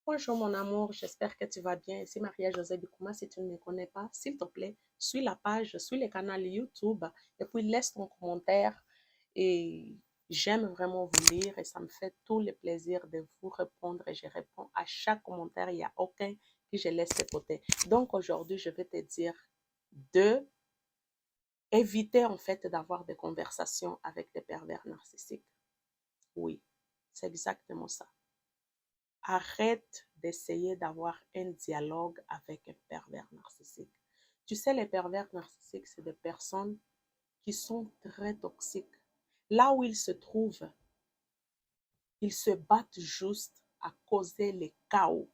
Bonjour mon amour, j'espère que tu vas bien. C'est Maria-Josée Bikouma. Si tu ne me connais pas, s'il te plaît, suis la page, suis le canal YouTube et puis laisse ton commentaire. Et j'aime vraiment vous lire et ça me fait tout le plaisir de vous répondre et je réponds à chaque commentaire. Il n'y a aucun que je laisse de côté. Donc aujourd'hui, je vais te dire de éviter en fait d'avoir des conversations avec des pervers narcissiques. Oui, c'est exactement ça. Arrête d'essayer d'avoir un dialogue avec un pervers narcissique. Tu sais, les pervers narcissiques, c'est des personnes qui sont très toxiques. Là où ils se trouvent, ils se battent juste à causer les chaos.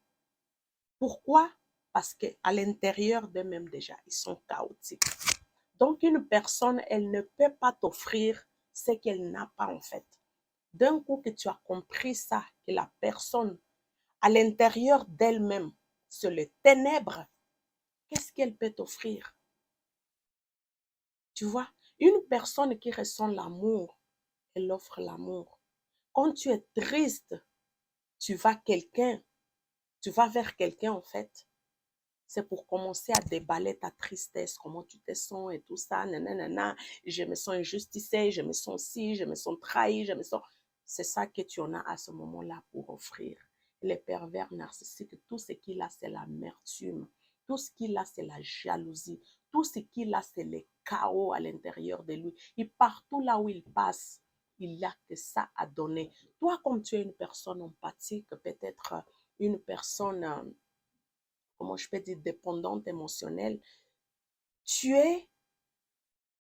Pourquoi? Parce qu'à l'intérieur d'eux-mêmes déjà, ils sont chaotiques. Donc, une personne, elle ne peut pas t'offrir ce qu'elle n'a pas en fait. D'un coup que tu as compris ça, que la personne à l'intérieur d'elle-même, c'est le ténèbre, qu'est-ce qu'elle peut t'offrir? Tu vois, une personne qui ressent l'amour, elle offre l'amour. Quand tu es triste, tu vas quelqu'un, tu vas vers quelqu'un en fait. C'est pour commencer à déballer ta tristesse, comment tu te sens et tout ça, nanana, je me sens injustifiée, je me sens ci, je me sens trahi, je me sens... C'est ça que tu en as à ce moment-là pour offrir. Les pervers narcissiques, tout ce qu'il a, c'est l'amertume. Tout ce qu'il a, c'est la jalousie. Tout ce qu'il a, c'est le chaos à l'intérieur de lui. Et partout là où il passe, il n'y a que ça à donner. Toi, comme tu es une personne empathique, peut-être une personne comment je peux dire, dépendante émotionnelle, tu es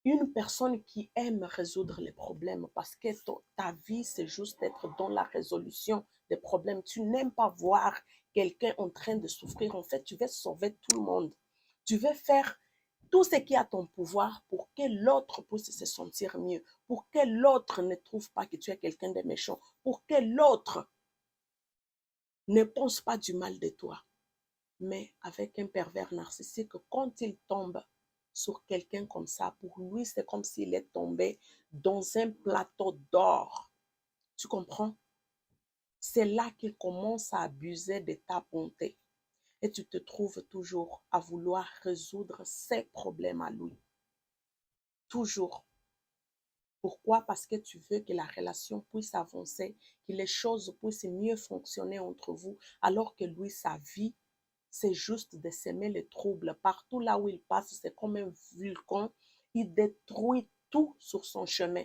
une personne qui aime résoudre les problèmes parce que ta vie, c'est juste être dans la résolution des problèmes. Tu n'aimes pas voir quelqu'un en train de souffrir. En fait, tu veux sauver tout le monde. Tu veux faire tout ce qui est à ton pouvoir pour que l'autre puisse se sentir mieux, pour que l'autre ne trouve pas que tu es quelqu'un de méchant, pour que l'autre ne pense pas du mal de toi. Mais avec un pervers narcissique, quand il tombe sur quelqu'un comme ça, pour lui, c'est comme s'il est tombé dans un plateau d'or. Tu comprends? C'est là qu'il commence à abuser de ta bonté. Et tu te trouves toujours à vouloir résoudre ses problèmes à lui. Toujours. Pourquoi? Parce que tu veux que la relation puisse avancer, que les choses puissent mieux fonctionner entre vous, alors que lui, sa vie, c'est juste de semer le trouble. Partout là où il passe, c'est comme un volcan. Il détruit tout sur son chemin.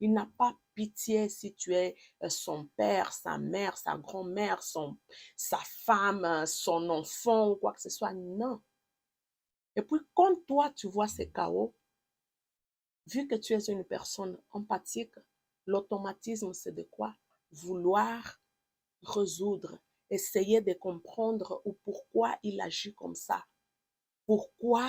Il n'a pas pitié si tu es son père, sa mère, sa grand-mère, sa femme, son enfant ou quoi que ce soit. Non. Et puis, quand toi, tu vois ces chaos, vu que tu es une personne empathique, l'automatisme, c'est de quoi? Vouloir résoudre, essayer de comprendre ou pourquoi il agit comme ça. Pourquoi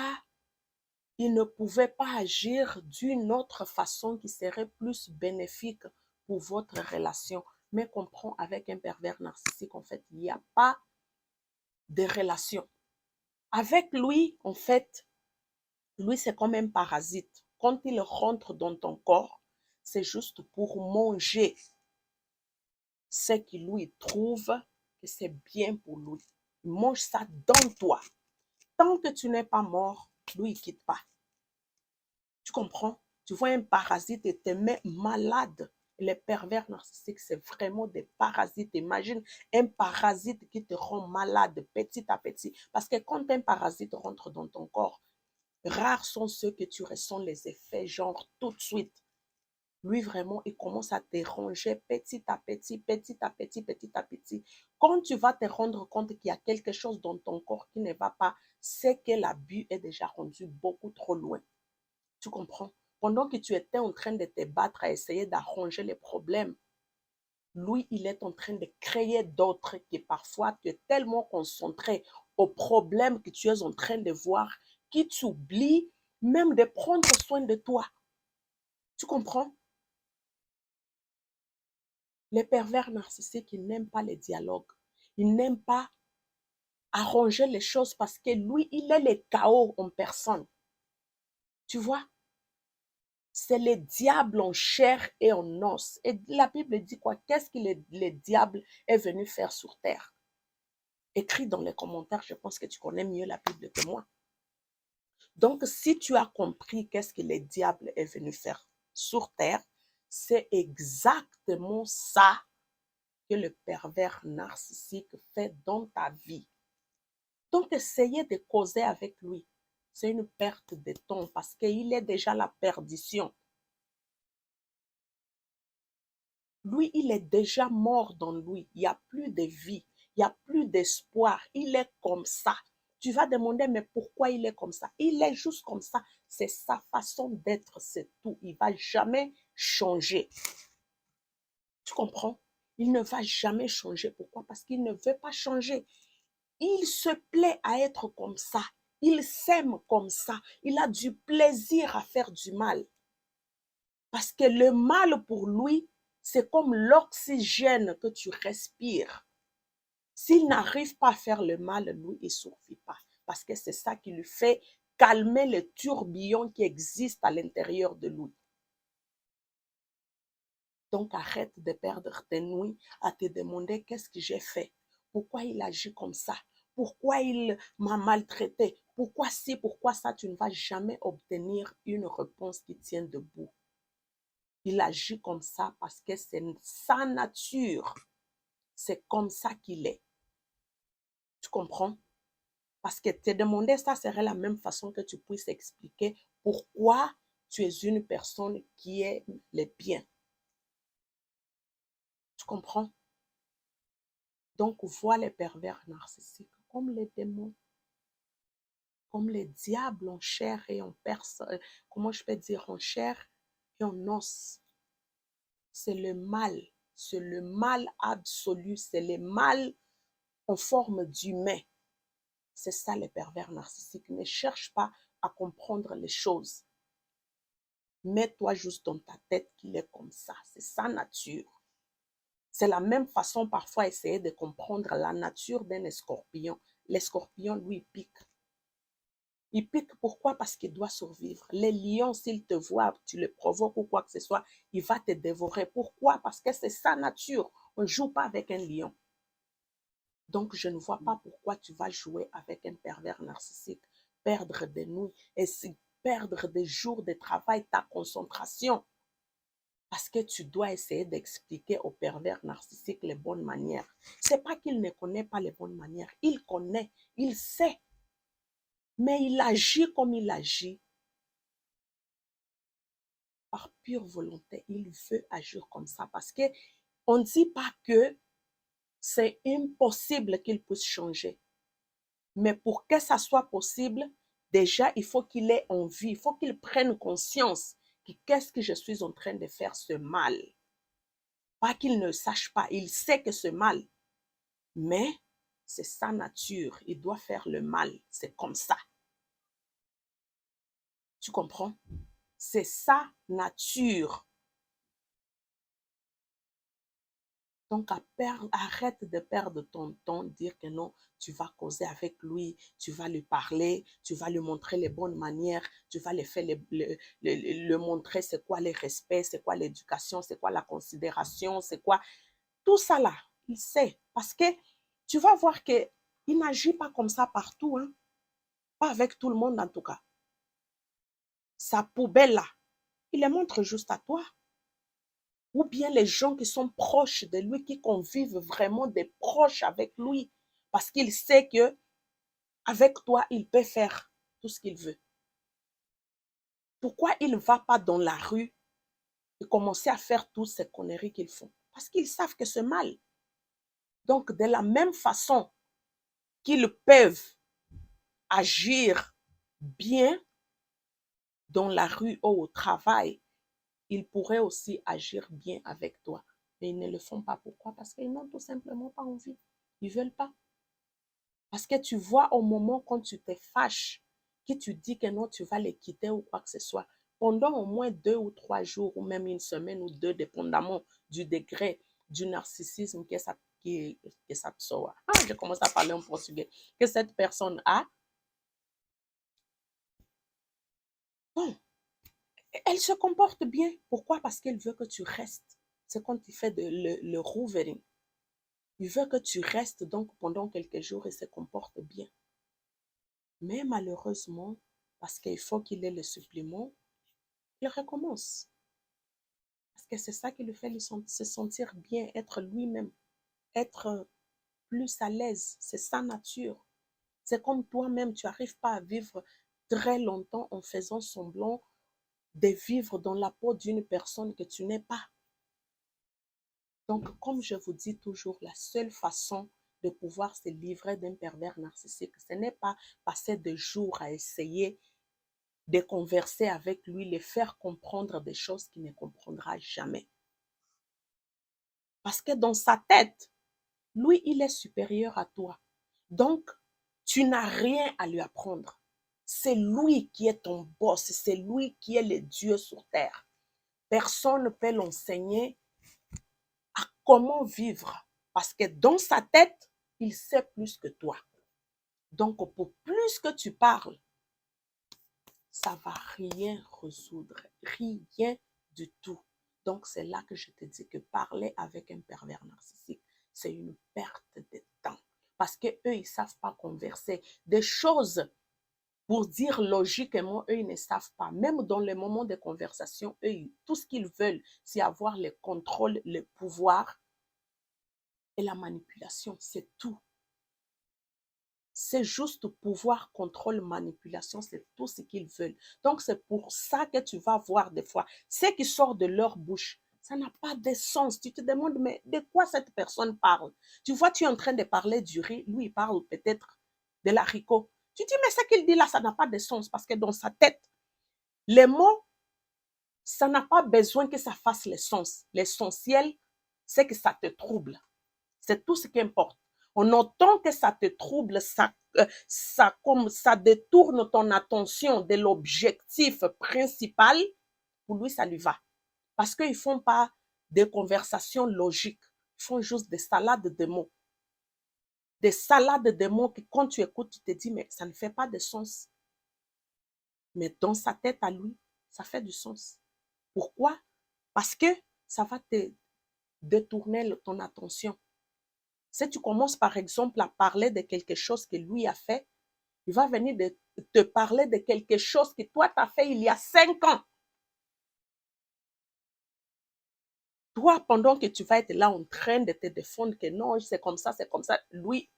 il ne pouvait pas agir d'une autre façon qui serait plus bénéfique pour votre relation. Mais comprends, avec un pervers narcissique, en fait, il n'y a pas de relation. Avec lui, en fait, lui, c'est comme un parasite. Quand il rentre dans ton corps, c'est juste pour manger ce qu'il lui trouve que c'est bien pour lui. Il mange ça dans toi. Tant que tu n'es pas mort, lui, il ne quitte pas. Tu comprends? Tu vois un parasite et te met malade. Les pervers narcissiques, c'est vraiment des parasites. Imagine un parasite qui te rend malade petit à petit. Parce que quand un parasite rentre dans ton corps, rares sont ceux que tu ressens les effets, genre tout de suite. Lui, vraiment, il commence à te déranger petit à petit, petit à petit, petit à petit. Quand tu vas te rendre compte qu'il y a quelque chose dans ton corps qui ne va pas, c'est que l'abus est déjà rendu beaucoup trop loin. Tu comprends? Pendant que tu étais en train de te battre à essayer d'arranger les problèmes, lui, il est en train de créer d'autres que parfois tu es tellement concentré aux problèmes que tu es en train de voir qu'il t'oublie même de prendre soin de toi. Tu comprends? Les pervers narcissiques, ils n'aiment pas les dialogues. Ils n'aiment pas arranger les choses parce que lui, il est le chaos en personne. Tu vois? C'est le diable en chair et en os. Et la Bible dit quoi? Qu'est-ce que le diable est venu faire sur terre? Écris dans les commentaires, je pense que tu connais mieux la Bible que moi. Donc, si tu as compris qu'est-ce que le diable est venu faire sur terre, c'est exactement ça que le pervers narcissique fait dans ta vie. Donc, essayez de causer avec lui. C'est une perte de temps parce qu'il est déjà la perdition. Lui, il est déjà mort dans lui. Il n'y a plus de vie. Il n'y a plus d'espoir. Il est comme ça. Tu vas demander, mais pourquoi il est comme ça? Il est juste comme ça. C'est sa façon d'être, c'est tout. Il ne va jamais changer. Tu comprends? Il ne va jamais changer. Pourquoi? Parce qu'il ne veut pas changer. Il se plaît à être comme ça. Il s'aime comme ça. Il a du plaisir à faire du mal. Parce que le mal pour lui, c'est comme l'oxygène que tu respires. S'il n'arrive pas à faire le mal, lui, il ne survit pas. Parce que c'est ça qui lui fait calmer le tourbillon qui existe à l'intérieur de lui. Donc arrête de perdre tes nuits à te demander qu'est-ce que j'ai fait, pourquoi il agit comme ça, pourquoi il m'a maltraité, pourquoi ci, pourquoi ça. Tu ne vas jamais obtenir une réponse qui tienne debout. Il agit comme ça parce que c'est sa nature. C'est comme ça qu'il est. Tu comprends? Parce que te demander ça serait la même façon que tu puisses expliquer pourquoi tu es une personne qui aime le bien. Tu comprends? Donc, vois les pervers narcissiques comme les démons, comme les diables en chair et en personne. Comment je peux dire en chair et en os? C'est le mal absolu, c'est le mal en forme d'humain. C'est ça les pervers narcissiques. Ne cherche pas à comprendre les choses. Mets-toi juste dans ta tête qu'il est comme ça. C'est sa nature. C'est la même façon parfois essayer de comprendre la nature d'un escorpion. L'escorpion, lui, pique. Il pique pourquoi? Parce qu'il doit survivre. Les lions, s'ils te voient, tu le provoques ou quoi que ce soit, il va te dévorer. Pourquoi? Parce que c'est sa nature. On ne joue pas avec un lion. Donc, je ne vois pas pourquoi tu vas jouer avec un pervers narcissique, perdre des nuits et perdre des jours de travail, ta concentration. Parce que tu dois essayer d'expliquer au pervers narcissique les bonnes manières. Ce n'est pas qu'il ne connaît pas les bonnes manières. Il connaît, il sait. Mais il agit comme il agit. Par pure volonté, il veut agir comme ça. Parce qu'on ne dit pas que c'est impossible qu'il puisse changer. Mais pour que ça soit possible, déjà, il faut qu'il ait envie, il faut qu'il prenne conscience que qu'est-ce que je suis en train de faire, ce mal. Pas qu'il ne sache pas, il sait que c'est mal. Mais c'est sa nature, il doit faire le mal, c'est comme ça. Tu comprends? C'est sa nature. Donc, arrête de perdre ton temps, dire que non, tu vas causer avec lui, tu vas lui parler, tu vas lui montrer les bonnes manières, tu vas le montrer c'est quoi le respect, c'est quoi l'éducation, c'est quoi la considération, c'est quoi. Tout ça là, il sait. Parce que tu vas voir qu'il n'agit pas comme ça partout, hein? Pas avec tout le monde en tout cas. Sa poubelle là, il les montre juste à toi. Ou bien les gens qui sont proches de lui, qui convivent vraiment des proches avec lui, parce qu'il sait que avec toi, il peut faire tout ce qu'il veut. Pourquoi il ne va pas dans la rue et commencer à faire toutes ces conneries qu'ils font? Parce qu'ils savent que c'est mal. Donc, de la même façon qu'ils peuvent agir bien dans la rue ou au travail, ils pourraient aussi agir bien avec toi. Mais ils ne le font pas. Pourquoi? Parce qu'ils n'ont tout simplement pas envie. Ils ne veulent pas. Parce que tu vois au moment quand tu te fâches, que tu dis que non, tu vas les quitter ou quoi que ce soit, pendant au moins 2 ou 3 jours ou même une semaine ou deux, dépendamment du degré du narcissisme que ça pessoa. Je commence à parler en portugais. Que cette personne a. Bon, elle se comporte bien. Pourquoi? Parce qu'elle veut que tu restes. C'est quand il fait le hoovering. Il veut que tu restes donc pendant quelques jours et se comporte bien. Mais malheureusement, parce qu'il faut qu'il ait le supplément, il recommence. Parce que c'est ça qui le fait se sentir bien, être lui-même, être plus à l'aise. C'est sa nature. C'est comme toi-même, tu n'arrives pas à vivre très longtemps en faisant semblant de vivre dans la peau d'une personne que tu n'es pas. Donc, comme je vous dis toujours, la seule façon de pouvoir se livrer d'un pervers narcissique, ce n'est pas passer des jours à essayer de converser avec lui, le faire comprendre des choses qu'il ne comprendra jamais. Parce que dans sa tête, lui, il est supérieur à toi. Donc, tu n'as rien à lui apprendre. C'est lui qui est ton boss, c'est lui qui est le Dieu sur terre. Personne ne peut l'enseigner à comment vivre. Parce que dans sa tête, il sait plus que toi. Donc, pour plus que tu parles, ça ne va rien résoudre, rien du tout. Donc, c'est là que je te dis que parler avec un pervers narcissique, c'est une perte de temps. Parce qu'eux, ils ne savent pas converser. Des choses, pour dire logiquement, eux, ils ne savent pas. Même dans les moments de conversation, eux, tout ce qu'ils veulent, c'est avoir le contrôle, le pouvoir et la manipulation. C'est tout. C'est juste pouvoir, contrôle, manipulation, c'est tout ce qu'ils veulent. Donc, c'est pour ça que tu vas voir des fois, ce qui sort de leur bouche, ça n'a pas de sens. Tu te demandes, mais de quoi cette personne parle? Tu vois, tu es en train de parler du riz, lui, il parle peut-être de l'haricot. Tu dis, mais ce qu'il dit là, ça n'a pas de sens parce que dans sa tête, les mots, ça n'a pas besoin que ça fasse le sens. L'essentiel, c'est que ça te trouble. C'est tout ce qui importe. En autant que ça te trouble, ça détourne ton attention de l'objectif principal, pour lui, ça lui va. Parce qu'ils ne font pas des conversations logiques. Ils font juste des salades de mots. Des salades de mots que quand tu écoutes, tu te dis, mais ça ne fait pas de sens. Mais dans sa tête à lui, ça fait du sens. Pourquoi? Parce que ça va te détourner ton attention. Si tu commences par exemple à parler de quelque chose que lui a fait, il va venir te parler de quelque chose que toi tu as fait il y a 5 ans. Toi, pendant que tu vas être là en train de te défendre que non, c'est comme ça, lui,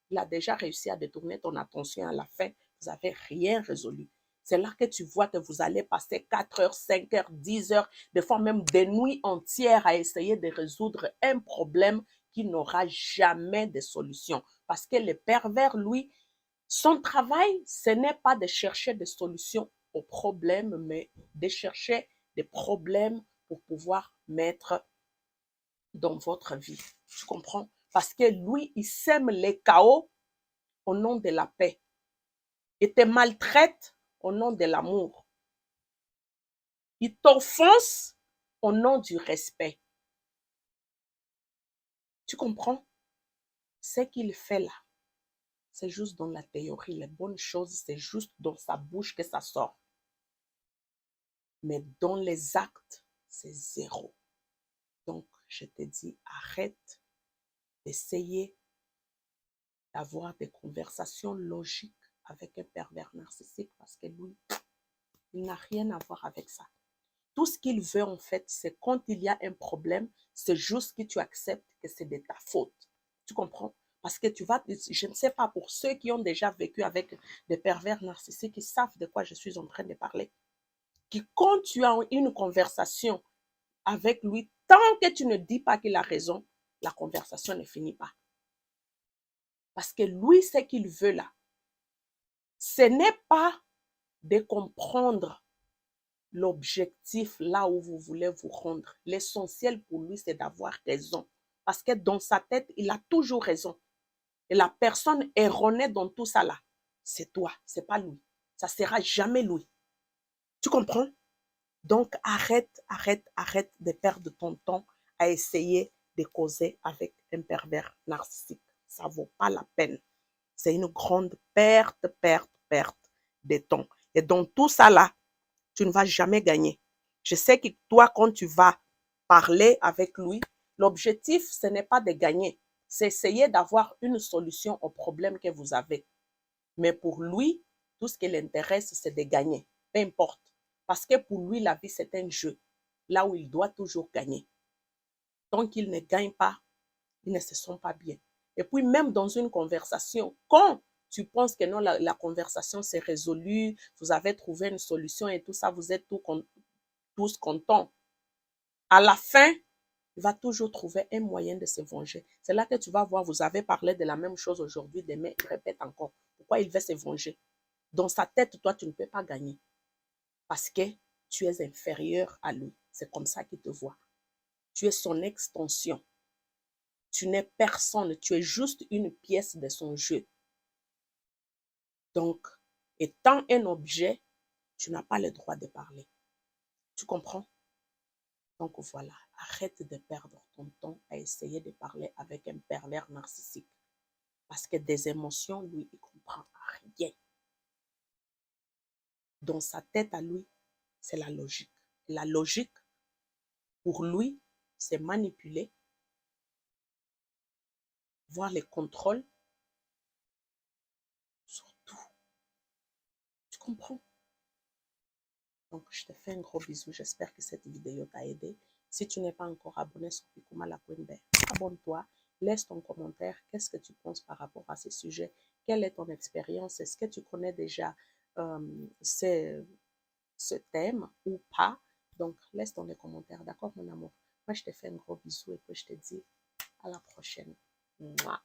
il a déjà réussi à détourner ton attention à la fin. Vous n'avez rien résolu. C'est là que tu vois que vous allez passer 4 heures, 5 heures, 10 heures, des fois même des nuits entières à essayer de résoudre un problème qui n'aura jamais de solution. Parce que le pervers, lui, son travail, ce n'est pas de chercher des solutions aux problèmes, mais de chercher des problèmes pour pouvoir mettre dans votre vie. Tu comprends? Parce que lui, il sème les chaos au nom de la paix. Il te maltraite au nom de l'amour. Il t'offense au nom du respect. Tu comprends? Ce qu'il fait là, c'est juste dans la théorie. Les bonnes choses, c'est juste dans sa bouche que ça sort. Mais dans les actes, c'est zéro. Donc, je te dis, arrête d'essayer d'avoir des conversations logiques avec un pervers narcissique parce que lui, il n'a rien à voir avec ça. Tout ce qu'il veut, en fait, c'est quand il y a un problème, c'est juste que tu acceptes que c'est de ta faute. Tu comprends? Parce que tu vas, je ne sais pas, pour ceux qui ont déjà vécu avec des pervers narcissiques, ils savent de quoi je suis en train de parler. Que quand tu as une conversation avec lui, tant que tu ne dis pas qu'il a raison, la conversation ne finit pas. Parce que lui, ce qu'il veut là, ce n'est pas de comprendre l'objectif là où vous voulez vous rendre. L'essentiel pour lui, c'est d'avoir raison. Parce que dans sa tête, il a toujours raison. Et la personne erronée dans tout ça là, c'est toi, c'est pas lui. Ça sera jamais lui. Tu comprends? Donc, arrête de perdre ton temps à essayer de causer avec un pervers narcissique. Ça ne vaut pas la peine. C'est une grande perte de temps. Et dans tout ça là, tu ne vas jamais gagner. Je sais que toi, quand tu vas parler avec lui, l'objectif, ce n'est pas de gagner. C'est essayer d'avoir une solution au problème que vous avez. Mais pour lui, tout ce qui l'intéresse, c'est de gagner. Peu importe. Parce que pour lui, la vie, c'est un jeu. Là où il doit toujours gagner. Tant qu'il ne gagne pas, ils ne se sentent pas bien. Et puis même dans une conversation, quand tu penses que non, la conversation s'est résolue, vous avez trouvé une solution et tout ça, vous êtes tous contents. À la fin, il va toujours trouver un moyen de se venger. C'est là que tu vas voir, vous avez parlé de la même chose aujourd'hui, demain, il répète encore. Pourquoi il veut se venger? Dans sa tête, toi, tu ne peux pas gagner. Parce que tu es inférieur à lui. C'est comme ça qu'il te voit. Tu es son extension. Tu n'es personne, tu es juste une pièce de son jeu. Donc, étant un objet, tu n'as pas le droit de parler. Tu comprends? Donc voilà, arrête de perdre ton temps à essayer de parler avec un pervers narcissique. Parce que des émotions, lui, il ne comprend rien. Dans sa tête à lui, c'est la logique. La logique, pour lui, c'est manipuler, voir les contrôles, surtout. Tu comprends? Donc, je te fais un gros bisou. J'espère que cette vidéo t'a aidé. Si tu n'es pas encore abonné sur Pikuma La Queen Bee, abonne-toi. Laisse ton commentaire. Qu'est-ce que tu penses par rapport à ce sujet? Quelle est ton expérience? Est-ce que tu connais déjà ce thème ou pas? Donc, laisse dans les commentaires. D'accord, mon amour? Moi, je te fais un gros bisou et puis je te dis à la prochaine. Mouah.